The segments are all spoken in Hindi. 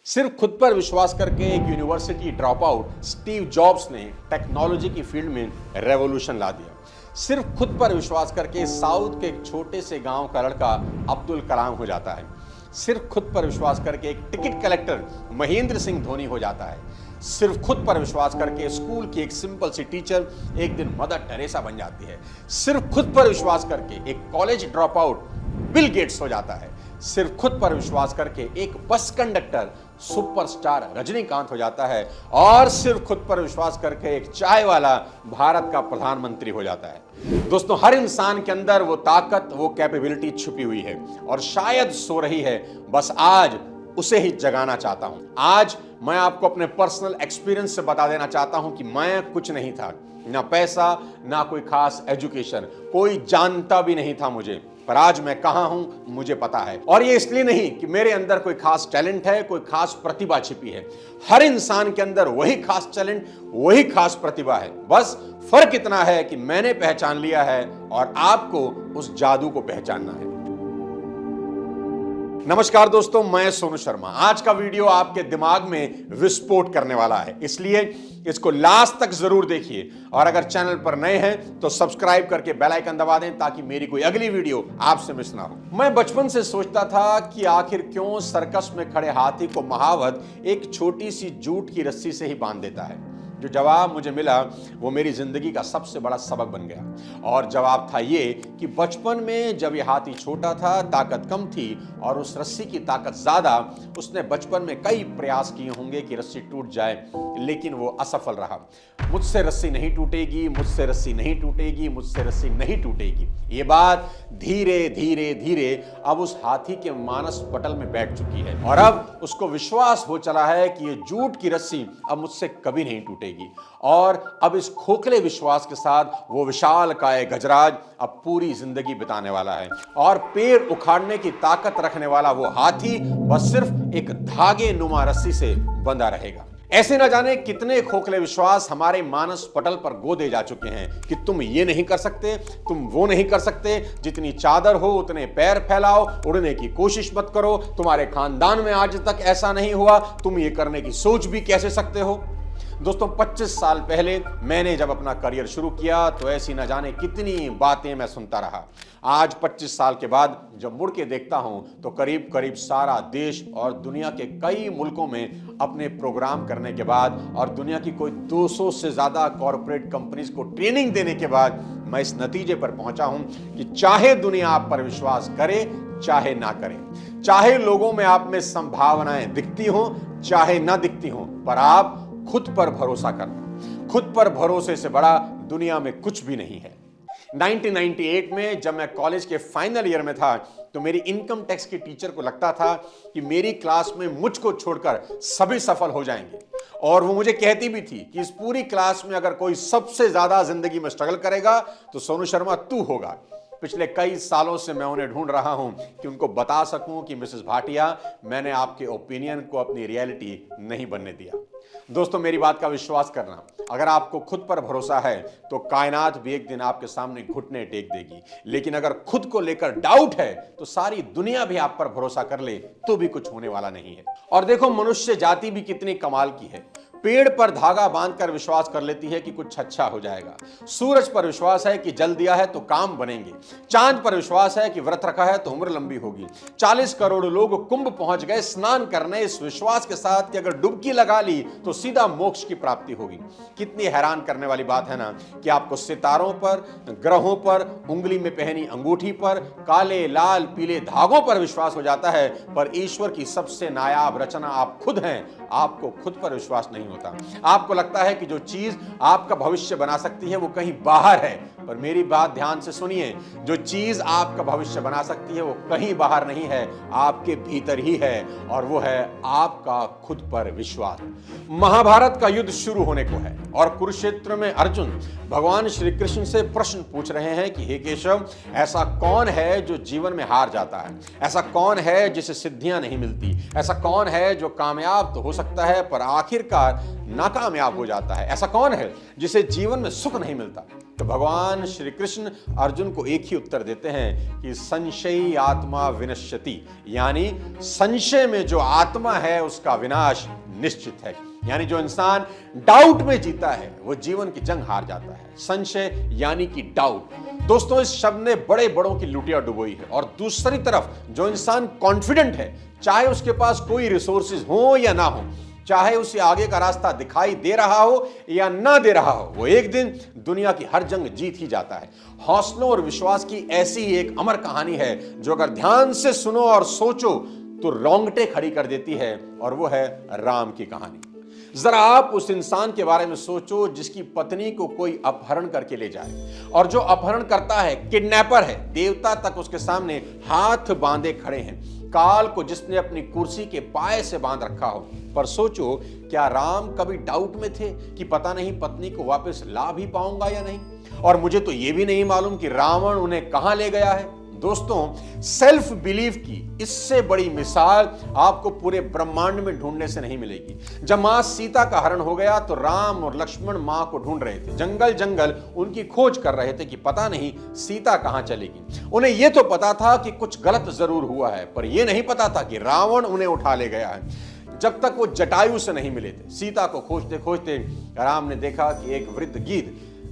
सिर्फ खुद पर विश्वास करके एक university drop out Steve jobs ने टेक्नोलॉजी की फील्ड में रेवोल्यूशन ला दिया। सिर्फ खुद पर विश्वास करके साउथ के एक छोटे से गांव का लड़का अब्दुल कलाम हो जाता है। सिर्फ खुद पर विश्वास करके एक टिकट कलेक्टर महेंद्र सिंह धोनी हो जाता है। सिर्फ खुद पर विश्वास करके स्कूल की एक सिंपल सी टीचर एक दिन मदर टेरेसा बन जाती है। सिर्फ खुद पर विश्वास करके एक college drop out Bill Gates हो जाता है। सिर्फ खुद पर विश्वास करके एक बस कंडक्टर सुपरस्टार रजनीकांत हो जाता है और सिर्फ खुद पर विश्वास करके एक चाय वाला भारत का प्रधानमंत्री हो जाता है। दोस्तों, हर इंसान के अंदर वो ताकत, वो कैपेबिलिटी छुपी हुई है और शायद सो रही है। बस आज उसे ही जगाना चाहता हूं। आज मैं आपको अपने पर्सनल एक्सपीरियंस से बता देना चाहता हूं कि मैं कुछ नहीं था, ना पैसा, ना कोई खास एजुकेशन, कोई जानता भी नहीं था मुझे, पर आज मैं कहां हूं मुझे पता है। और ये इसलिए नहीं कि मेरे अंदर कोई खास टैलेंट है, कोई खास प्रतिभा छिपी है। हर इंसान के अंदर वही खास टैलेंट, वही खास प्रतिभा है। बस फर्क इतना है कि मैंने पहचान लिया है और आपको उस जादू को पहचानना है। नमस्कार दोस्तों, मैं सोनू शर्मा। आज का वीडियो आपके दिमाग में विस्फोट करने वाला है, इसलिए इसको लास्ट तक जरूर देखिए। और अगर चैनल पर नए हैं तो सब्सक्राइब करके बेल आइकन दबा दें ताकि मेरी कोई अगली वीडियो आपसे मिस ना हो। मैं बचपन से सोचता था कि आखिर क्यों सर्कस में खड़े हाथी को महावत एक छोटी सी जूट की रस्सी से ही बांध देता है। जो जवाब मुझे मिला वो मेरी जिंदगी का सबसे बड़ा सबक बन गया। और जवाब था ये कि बचपन में जब ये हाथी छोटा था, ताकत कम थी और उस रस्सी की ताकत ज्यादा, उसने बचपन में कई प्रयास किए होंगे कि रस्सी टूट जाए, लेकिन वो असफल रहा। मुझसे रस्सी नहीं टूटेगी, मुझसे रस्सी नहीं टूटेगी, मुझसे रस्सी नहीं टूटेगी। ये बात धीरे धीरे धीरे अब उस हाथी के मानस पटल में बैठ चुकी है और अब उसको विश्वास हो चला है कि ये जूट की रस्सी अब मुझसे कभी नहीं टूटेगी। और अब इस खोखले विश्वास के साथ वो विशालकाय गजराज अब पूरी जिंदगी बिताने वाला है। और पेड़ उखाड़ने की ताकत रखने वाला वो हाथी बस सिर्फ एक धागे नुमा रस्सी से बंधा रहेगा। ऐसे न जाने कितने खोखले विश्वास हमारे मानस पटल पर गोदे जा चुके हैं कि तुम ये नहीं कर सकते, तुम वो नहीं कर सकते, जितनी चादर हो उतने पैर फैलाओ, उड़ने की कोशिश मत करो, तुम्हारे खानदान में आज तक ऐसा नहीं हुआ, तुम ये करने की सोच भी कैसे सकते हो। दोस्तों, 25 साल पहले मैंने जब अपना करियर शुरू किया तो ऐसी न जाने कितनी बातें मैं सुनता रहा। आज 25 साल के बाद जब मुड़ के देखता हूं तो करीब करीब सारा देश और दुनिया के कई मुल्कों में अपने प्रोग्राम करने के बाद और दुनिया की कोई 200 से ज्यादा कॉर्पोरेट कंपनीज को ट्रेनिंग देने के बाद मैं इस नतीजे पर पहुंचा हूं कि चाहे दुनिया आप पर विश्वास करे चाहे ना करे, चाहे लोगों में आप में संभावनाएं दिखती हो चाहे ना दिखती हो, पर आप खुद पर भरोसा करना। खुद पर भरोसे से बड़ा दुनिया में कुछ भी नहीं है। 1998 में जब मैं कॉलेज के फाइनल ईयर में था तो मेरी इनकम टैक्स की टीचर को लगता था कि मेरी क्लास में मुझको छोड़कर सभी सफल हो जाएंगे। और वो मुझे कहती भी थी कि इस पूरी क्लास में अगर कोई सबसे ज्यादा जिंदगी में स्ट्रगल करेगा तो सोनू शर्मा तू होगा। पिछले कई सालों से मैं उन्हें ढूंढ रहा हूं कि उनको बता सकूं कि मिसेस भाटिया, मैंने आपके ओपिनियन को अपनी रियलिटी नहीं बनने दिया। दोस्तों, मेरी बात का विश्वास करना, अगर आपको खुद पर भरोसा है तो कायनात भी एक दिन आपके सामने घुटने टेक देगी। लेकिन अगर खुद को लेकर डाउट है तो सारी दुनिया भी आप पर भरोसा कर ले तो भी कुछ होने वाला नहीं है। और देखो, मनुष्य जाति भी कितनी कमाल की है। पेड़ पर धागा बांधकर विश्वास कर लेती है कि कुछ अच्छा हो जाएगा। सूरज पर विश्वास है कि जल दिया है तो काम बनेंगे। चांद पर विश्वास है कि व्रत रखा है तो उम्र लंबी होगी। 40 करोड़ लोग कुंभ पहुंच गए स्नान करने इस विश्वास के साथ कि अगर डुबकी लगा ली तो सीधा मोक्ष की प्राप्ति होगी। कितनी हैरान करने वाली बात है ना कि आपको सितारों पर, ग्रहों पर, उंगली में पहनी अंगूठी पर, काले लाल पीले धागों पर विश्वास हो जाता है, पर ईश्वर की सबसे नायाब रचना आप खुद हैं। आपको खुद पर विश्वास नहीं होता। आपको लगता है कि जो चीज आपका भविष्य बना सकती है वो कहीं बाहर है, पर मेरी बात ध्यान से सुनिए, जो चीज आपका भविष्य बना सकती है वो कहीं बाहर नहीं है, आपके भीतर ही है, और वो है आपका खुद पर विश्वास। महाभारत का युद्ध शुरू होने को है और कुरुक्षेत्र में अर्जुन भगवान श्री कृष्ण से प्रश्न पूछ रहे हैं कि हे केशव, ऐसा कौन है जो जीवन में हार जाता है? ऐसा कौन है जिसे सिद्धियां नहीं मिलती? ऐसा कौन है जो कामयाब तो हो सकता है पर आखिरकार नाकामयाब हो जाता है। ऐसा कौन है जिसे जीवन में सुख नहीं मिलता? तो भगवान श्री कृष्ण अर्जुन को एक ही उत्तर देते हैं कि संशयी आत्मा विनश्यति, यानी संशय में जो आत्मा है उसका विनाश निश्चित है। यानी जो इंसान डाउट में जीता है वो जीवन की जंग हार जाता है। संशय यानी कि डाउट। दोस्तों, इस शब्द ने बड़े बड़ों की लुटिया डुबोई है। और दूसरी तरफ जो इंसान कॉन्फिडेंट है, चाहे उसके पास कोई रिसोर्सेज हो या ना हो, चाहे उसे आगे का रास्ता दिखाई दे रहा हो या ना दे रहा हो, वो एक दिन दुनिया की हर जंग जीत ही जाता है। हौसलों और विश्वास की ऐसी ही एक अमर कहानी है जो अगर ध्यान से सुनो और सोचो तो रोंगटे खड़ी कर देती है, और वो है राम की कहानी। जरा आप उस इंसान के बारे में सोचो जिसकी पत्नी को कोई अपहरण करके ले जाए, और जो अपहरण करता है किडनैपर है, देवता तक उसके सामने हाथ बांधे खड़े हैं, काल को जिसने अपनी कुर्सी के पाए से बांध रखा हो। पर सोचो, क्या राम कभी डाउट में थे कि पता नहीं पत्नी को वापस ला भी पाऊंगा या नहीं? और मुझे तो यह भी नहीं मालूम कि रावण उन्हें कहां ले गया है। दोस्तों, सेल्फ बिलीफ की इससे बड़ी मिसाल आपको पूरे ब्रह्मांड में ढूंढने से नहीं मिलेगी। जब मां सीता का हरण हो गया तो राम और लक्ष्मण मां को ढूंढ रहे थे, जंगल जंगल उनकी खोज कर रहे थे कि पता नहीं सीता कहां चलेगी। उन्हें यह तो पता था कि कुछ गलत जरूर हुआ है, पर यह नहीं पता था कि रावण उन्हें उठा ले गया है। जब तक वो जटायु से नहीं मिले थे, सीता को खोजते खोजते राम ने देखा कि एक वृद्ध गिद्ध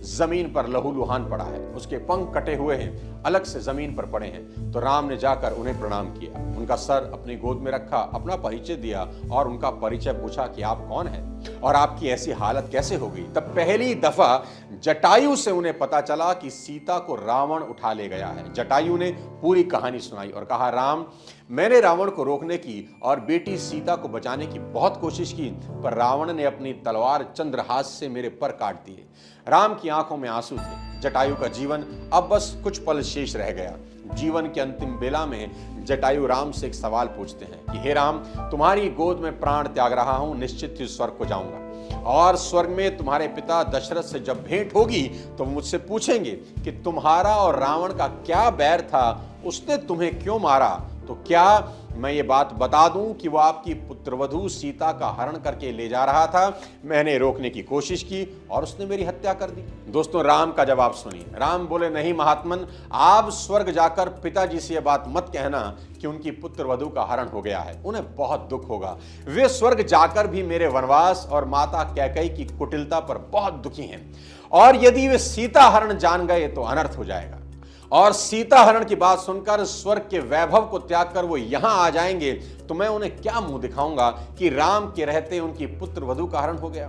जमीन पर लहूलुहान पड़ा है, उसके पंख कटे हुए हैं, अलग से जमीन पर पड़े हैं। तो राम ने जाकर उन्हें प्रणाम किया, उनका सर अपनी गोद में रखा, अपना परिचय दिया और उनका परिचय पूछा कि आप कौन हैं और आपकी ऐसी हालत कैसे हो गई। तब पहली दफा जटायु से उन्हें पता चला कि सीता को रावण उठा ले गया है। जटायु ने पूरी कहानी सुनाई और कहा, राम, मैंने रावण को रोकने की और बेटी सीता को बचाने की बहुत कोशिश की, पर रावण ने अपनी तलवार चंद्रहास से मेरे पर काट दिए। राम की आंखों में आंसू थे। जटायु का जीवन अब बस कुछ पल शेष रह गया। जीवन के अंतिम बेला में जटायु राम से एक सवाल पूछते हैं कि हे राम, तुम्हारी गोद में प्राण त्याग रहा हूं, निश्चित ही स्वर्ग को जाऊंगा, और स्वर्ग में तुम्हारे पिता दशरथ से जब भेंट होगी तो मुझसे पूछेंगे कि तुम्हारा और रावण का क्या बैर था, उसने तुम्हें क्यों मारा। तो क्या मैं ये बात बता दूं कि वो आपकी पुत्रवधू सीता का हरण करके ले जा रहा था, मैंने रोकने की कोशिश की और उसने मेरी हत्या कर दी। दोस्तों, राम का जवाब सुनिए। राम बोले, नहीं महात्मन, आप स्वर्ग जाकर पिताजी से यह बात मत कहना कि उनकी पुत्रवधू का हरण हो गया है, उन्हें बहुत दुख होगा। वे स्वर्ग जाकर भी मेरे वनवास और माता कैकेयी की कुटिलता पर बहुत दुखी हैं, और यदि वे सीता हरण जान गए तो अनर्थ हो जाएगा। और सीता हरण की बात सुनकर स्वर्ग के वैभव को त्याग कर वो यहां आ जाएंगे तो मैं उन्हें क्या मुंह दिखाऊंगा कि राम के रहते उनकी पुत्र वधू का हरण हो गया।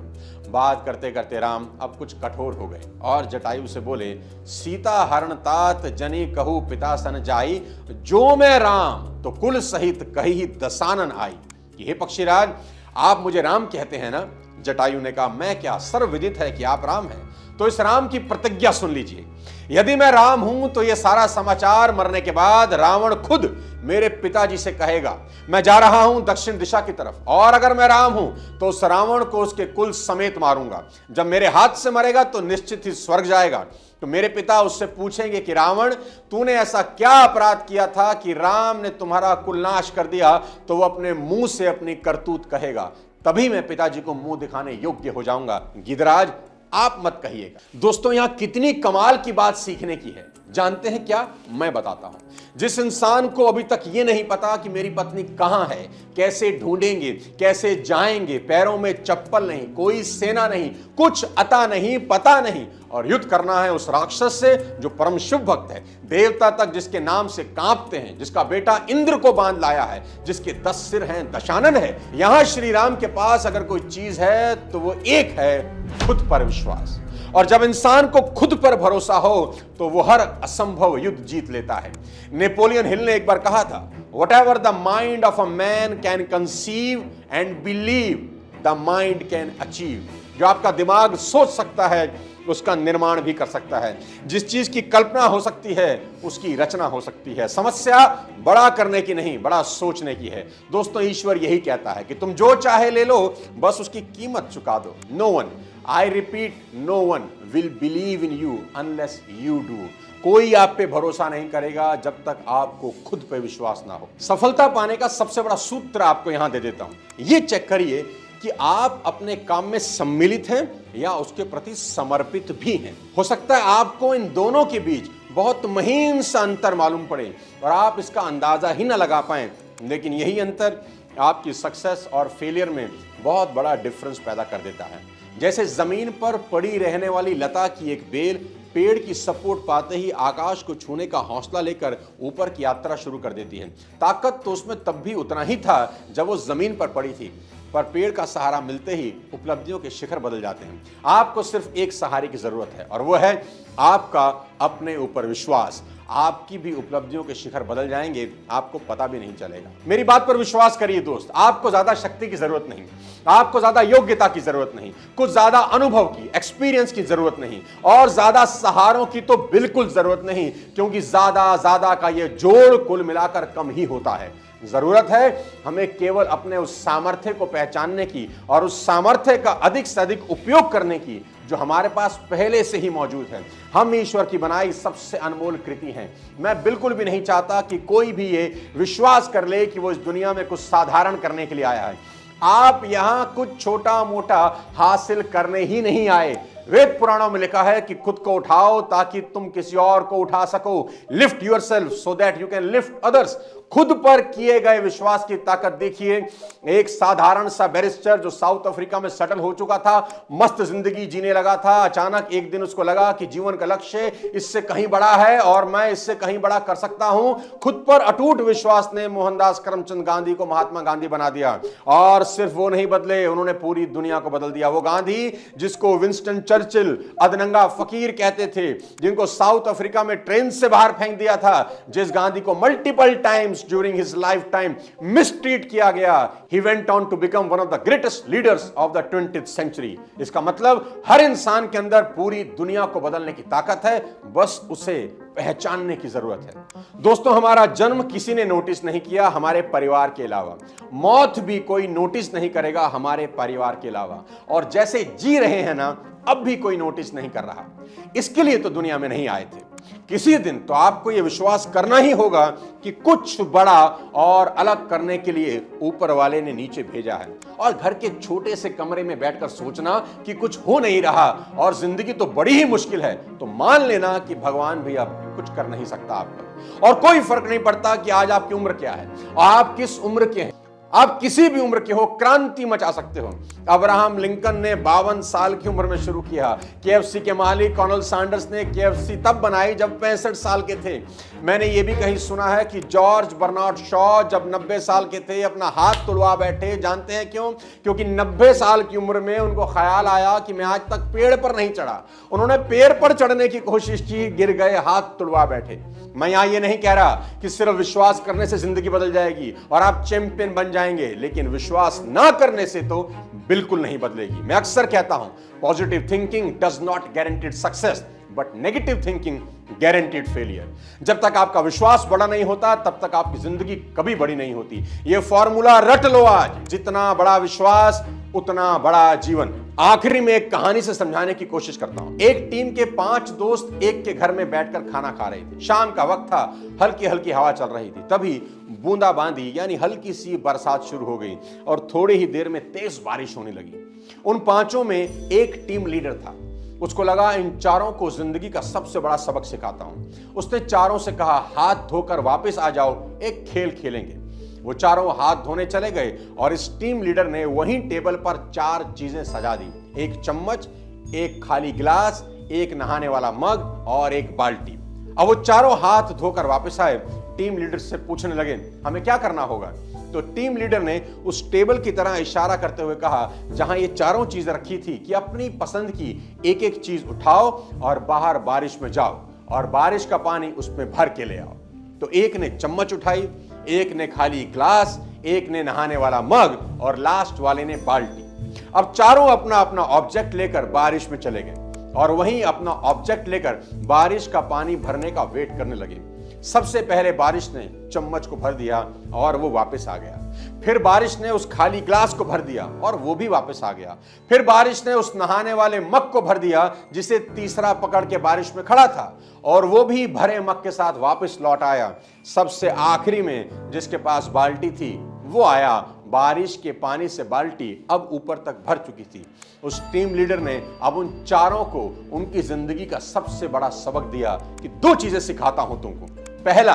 बात करते करते राम अब कुछ कठोर हो गए और जटायु से बोले, सीता हरण तात जनी कहू पिता सन जाई, जो मैं राम तो कुल सहित कही दसानन आई। हे पक्षीराज, आप मुझे राम कहते हैं ना? जटायु ने कहा, मैं क्या, सर्वविदित है कि आप राम हैं। तो इस राम की प्रतिज्ञा सुन लीजिए। यदि मैं राम हूं तो यह सारा समाचार मरने के बाद रावण खुद मेरे पिताजी से कहेगा, मैं जा रहा हूं दक्षिण दिशा की तरफ, और अगर मैं राम हूं तो उस रावण को उसके कुल समेत मारूंगा। जब मेरे हाथ से मरेगा तो निश्चित ही स्वर्ग जाएगा। तो मेरे पिता उससे पूछेंगे कि रावण, तूने ऐसा क्या अपराध किया था कि राम ने तुम्हारा कुल नाश कर दिया? तो वो अपने मुंह से अपनी करतूत कहेगा, तभी मैं पिताजी को मुंह दिखाने योग्य हो जाऊंगा। गिदराज, आप मत कहिएगा। दोस्तों, यहां कितनी कमाल की बात सीखने की है, जानते हैं क्या? मैं बताता हूं। जिस इंसान को अभी तक यह नहीं पता कि मेरी पत्नी कहां है, कैसे ढूंढेंगे, कैसे जाएंगे, पैरों में चप्पल नहीं, कोई सेना नहीं, कुछ अता नहीं, पता नहीं, और युद्ध करना है उस राक्षस से जो परम शुभ भक्त है, देवता तक जिसके नाम से कांपते हैं, जिसका बेटा इंद्र को बांध लाया है, जिसके 10 सिर हैं, दशानन है। यहां श्री राम के पास अगर कोई चीज है तो वो एक है, खुद पर विश्वास। और जब इंसान को खुद पर भरोसा हो तो वो हर असंभव युद्ध जीत लेता है। नेपोलियन हिल ने एक बार कहा था, whatever the mind of a man can conceive and believe, the mind can achieve। जो आपका दिमाग सोच सकता है उसका निर्माण भी कर सकता है। जिस चीज की कल्पना हो सकती है उसकी रचना हो सकती है। समस्या बड़ा करने की नहीं, बड़ा सोचने की है। दोस्तों, ईश्वर यही कहता है कि तुम जो चाहे ले लो, बस उसकी कीमत चुका दो। No one, I repeat, no one will believe in you unless you do. कोई आप पे भरोसा नहीं करेगा जब तक आपको खुद पे विश्वास ना हो। सफलता पाने का सबसे बड़ा सूत्र आपको यहां दे देता हूं। ये चेक करिए कि आप अपने काम में सम्मिलित हैं या उसके प्रति समर्पित भी हैं। हो सकता है आपको इन दोनों के बीच बहुत महीन सा अंतर मालूम पड़े और आप इसका अंदाजा ही ना लगा पाएं, लेकिन यही अंतर आपकी सक्सेस और फेलियर में बहुत बड़ा डिफरेंस पैदा कर देता है। जैसे जमीन पर पड़ी रहने वाली लता की एक बेल पेड़ की सपोर्ट पाते ही आकाश को छूने का हौसला लेकर ऊपर की यात्रा शुरू कर देती है। ताकत तो उसमें तब भी उतना ही था जब वो जमीन पर पड़ी थी, पर पेड़ का सहारा मिलते ही उपलब्धियों के शिखर बदल जाते हैं। आपको सिर्फ एक सहारे की जरूरत है और वो है आपका अपने ऊपर विश्वास। आपकी भी उपलब्धियों के शिखर बदल जाएंगे, आपको पता भी नहीं चलेगा। मेरी बात पर विश्वास करिए दोस्त, आपको ज्यादा शक्ति की जरूरत नहीं, आपको ज्यादा योग्यता की जरूरत नहीं, कुछ ज्यादा अनुभव की, एक्सपीरियंस की जरूरत नहीं और ज्यादा सहारों की तो बिल्कुल जरूरत नहीं, क्योंकि ज्यादा का ये जोड़ कुल मिलाकर कम ही होता है। जरूरत है हमें केवल अपने उस सामर्थ्य को पहचानने की और उस सामर्थ्य का अधिक से अधिक उपयोग करने की जो हमारे पास पहले से ही मौजूद है। हम ईश्वर की बनाई सबसे अनमोल कृति हैं। मैं बिल्कुल भी नहीं चाहता कि कोई भी ये विश्वास कर ले कि वो इस दुनिया में कुछ साधारण करने के लिए आया है। आप यहां कुछ छोटा मोटा हासिल करने ही नहीं आए। वेद पुराणों में लिखा है कि खुद को उठाओ ताकि तुम किसी और को उठा सको। Lift yourself so that you can lift others. खुद पर किए गए विश्वास की ताकत देखिए। एक साधारण सा बैरिस्टर जो साउथ अफ्रीका में सेटल हो चुका था, मस्त जिंदगी जीने लगा था, अचानक एक दिन उसको लगा कि जीवन का लक्ष्य इससे कहीं बड़ा है और मैं इससे कहीं बड़ा कर सकता हूं। खुद पर अटूट विश्वास ने मोहनदास करमचंद गांधी को महात्मा गांधी बना दिया और सिर्फ वो नहीं बदले, उन्होंने पूरी दुनिया को बदल दिया। वो गांधी जिसको विंस्टन चर्चिल अधनंगा फकीर कहते थे, जिनको साउथ अफ्रीका में ट्रेन से बाहर फेंक दिया था, जिस गांधी को multiple times during his lifetime mistreat किया गया, he went on to become one of the greatest leaders of the 20th century। इसका मतलब हर इंसान के अंदर पूरी दुनिया को बदलने की ताकत है, बस उसे पहचानने की जरूरत है। दोस्तों, हमारा जन्म किसी ने नोटिस नहीं किया हमारे परिवार के अलावा, मौत भी कोई नोटिस नहीं करेगा हमारे परिवार के अलावा, और जैसे जी रहे हैं ना, अब भी कोई नोटिस नहीं कर रहा। इसके लिए तो दुनिया में नहीं आए थे। किसी दिन तो आपको यह विश्वास करना ही होगा कि कुछ बड़ा और अलग करने के लिए ऊपर वाले ने नीचे भेजा है, और घर के छोटे से कमरे में बैठकर सोचना कि कुछ हो नहीं रहा और जिंदगी तो बड़ी ही मुश्किल है, तो मान लेना कि भगवान भी अब कुछ कर नहीं सकता आपका। और कोई फर्क नहीं पड़ता कि आज आपकी उम्र क्या है और आप किस उम्र के हैं, आप किसी भी उम्र के हो, क्रांति मचा सकते हो। अब्राहम लिंकन ने 52 साल की उम्र में शुरू किया। केएफसी के मालिक कर्नल सैंडर्स ने केएफसी तब बनाई जब 65 साल के थे। मैंने ये भी कहीं सुना है कि जॉर्ज बर्नार्ड शॉ जब 90 साल के थे अपना हाथ तुड़वा बैठे। जानते हैं क्यों? क्योंकि 90 साल की उम्र में उनको ख्याल आया कि मैं आज तक पेड़ पर नहीं चढ़ा। उन्होंने पेड़ पर चढ़ने की कोशिश की, गिर गए, हाथ तुड़वा बैठे। मैं यहां ये नहीं कह रहा कि सिर्फ विश्वास करने से जिंदगी बदल जाएगी और आप चैंपियन बन जाएंगे, लेकिन विश्वास ना करने से तो बिल्कुल नहीं बदलेगी। मैं अक्सर कहता हूं, positive thinking does not guaranteed success but negative thinking guaranteed failure. जब तक आपका विश्वास बड़ा नहीं होता तब तक आपकी जिंदगी कभी बड़ी नहीं होती। यह फॉर्मूला रट लो आज, जितना बड़ा विश्वास उतना बड़ा जीवन। आखिरी में एक कहानी से समझाने की कोशिश करता हूं। एक टीम के 5 दोस्त एक के घर में बैठकर खाना खा रहे थे। शाम का वक्त था, हल्की हल्की हवा चल रही थी। तभी बूंदाबांदी यानी हल्की सी बरसात शुरू हो गई और थोड़ी ही देर में तेज बारिश होने लगी। उन 5 में एक टीम लीडर था। उसको लगा इन चारों को जिंदगी का सबसे बड़ा सबक सिखाता हूं। उसने चारों से कहा, हाथ धोकर वापस आ जाओ, एक खेल खेलेंगे। वो चारों हाथ धोने चले गए और इस टीम लीडर ने वहीं टेबल पर 4 चीजें सजा दी, एक चम्मच, एक खाली गिलास, एक नहाने वाला मग और एक बाल्टी। अब वो चारों हाथ धोकर वापस आए। टीम लीडर से पूछने लगे, हमें क्या करना होगा? तो टीम लीडर ने उस टेबल की तरह इशारा करते हुए कहा, जहां ये चारों चीजें रखी थी, कि अपनी पसंद की एक एक चीज उठाओ और बाहर बारिश में जाओ और बारिश का पानी उसमें भर के ले आओ। तो एक ने चम्मच उठाई, एक ने खाली ग्लास, एक ने नहाने वाला मग और लास्ट वाले ने बाल्टी। अब चारों अपना अपना ऑब्जेक्ट लेकर बारिश में चले गए और वहीं अपना ऑब्जेक्ट लेकर बारिश का पानी भरने का वेट करने लगे। सबसे पहले बारिश ने चम्मच को भर दिया और वो वापस आ गया। फिर बारिश ने उस खाली ग्लास को भर दिया और वो भी वापस आ गया। फिर बारिश ने उस नहाने वाले मग को भर दिया जिसे तीसरा पकड़ के बारिश में खड़ा था, और वो भी भरे मग के साथ वापस लौट आया। सबसे आखिरी में जिसके पास बाल्टी थी वो आया बारिश के पानी से बाल्टी अब ऊपर तक भर चुकी थी। उस टीम लीडर ने अब उन चारों को उनकी जिंदगी का सबसे बड़ा सबक दिया कि 2 चीजें सिखाता हूं तुमको। पहला,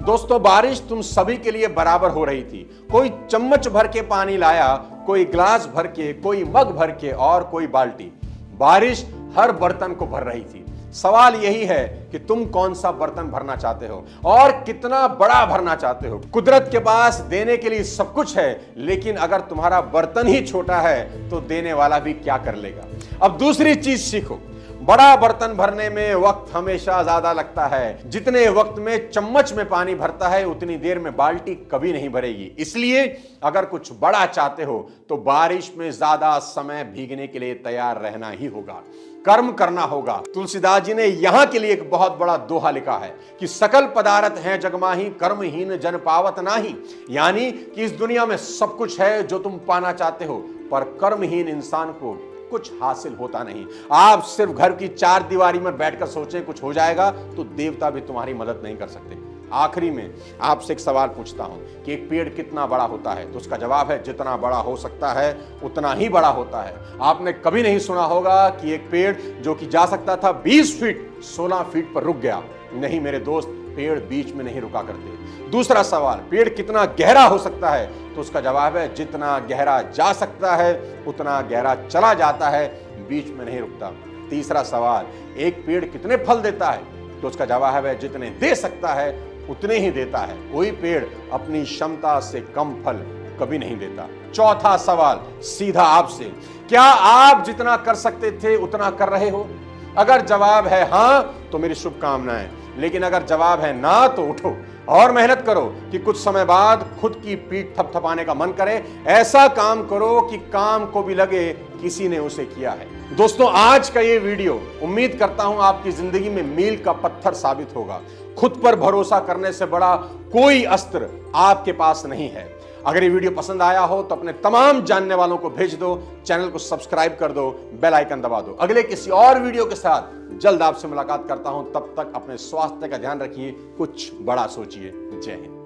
दोस्तों, बारिश तुम सभी के लिए बराबर हो रही थी। कोई चम्मच भर के पानी लाया, कोई ग्लास भर के, कोई मग भर के और कोई बाल्टी। बारिश हर बर्तन को भर रही थी। सवाल यही है कि तुम कौन सा बर्तन भरना चाहते हो और कितना बड़ा भरना चाहते हो। कुदरत के पास देने के लिए सब कुछ है, लेकिन अगर तुम्हारा बर्तन ही छोटा है तो देने वाला भी क्या कर लेगा। अब दूसरी चीज सीखो, बड़ा बर्तन भरने में वक्त हमेशा ज्यादा लगता है। जितने वक्त में चम्मच में पानी भरता है उतनी देर में बाल्टी कभी नहीं भरेगी। इसलिए अगर कुछ बड़ा चाहते हो तो बारिश में ज्यादा समय भीगने के लिए तैयार रहना ही होगा, कर्म करना होगा। तुलसीदास जी ने यहां के लिए एक बहुत बड़ा दोहा लिखा है कि सकल पदार्थ हैं जगमाही, कर्महीन जन पावत नाही। यानी कि इस दुनिया में सब कुछ है जो तुम पाना चाहते हो, पर कर्महीन इंसान को कुछ हासिल होता नहीं। आप सिर्फ घर की 4 दीवारी में बैठकर सोचें कुछ हो जाएगा तो देवता भी तुम्हारी मदद नहीं कर सकते। आखिरी में आपसे एक सवाल पूछता हूं कि एक पेड़ कितना बड़ा होता है, तो उसका जवाब है जितना बड़ा हो सकता है उतना ही बड़ा होता है। आपने कभी नहीं सुना होगा कि एक पेड़ जो कि जा सकता था 20 फीट 16 फीट पर रुक गया। नहीं मेरे दोस्त, पेड़ बीच में नहीं रुका करते। दूसरा सवाल, पेड़ कितना गहरा हो सकता है, तो उसका जवाब है जितना गहरा जा सकता है उतना गहरा चला जाता है, बीच में नहीं रुकता। तीसरा सवाल, एक पेड़ कितने फल देता है, तो उसका जवाब है जितने दे सकता है उतने ही देता है। कोई पेड़ अपनी क्षमता से कम फल कभी नहीं देता। चौथा सवाल सीधा आपसे, क्या आप जितना कर सकते थे उतना कर रहे हो? अगर जवाब है हां तो मेरी शुभकामनाएं, लेकिन अगर जवाब है ना तो उठो और मेहनत करो कि कुछ समय बाद खुद की पीठ थपथपाने का मन करे। ऐसा काम करो कि काम को भी लगे किसी ने उसे किया है। दोस्तों, आज का ये वीडियो उम्मीद करता हूं आपकी जिंदगी में मील का पत्थर साबित होगा। खुद पर भरोसा करने से बड़ा कोई अस्त्र आपके पास नहीं है। अगर ये वीडियो पसंद आया हो तो अपने तमाम जानने वालों को भेज दो, चैनल को सब्सक्राइब कर दो, बेल आइकन दबा दो। अगले किसी और वीडियो के साथ जल्द आपसे मुलाकात करता हूं। तब तक अपने स्वास्थ्य का ध्यान रखिए, कुछ बड़ा सोचिए। जय हिंद।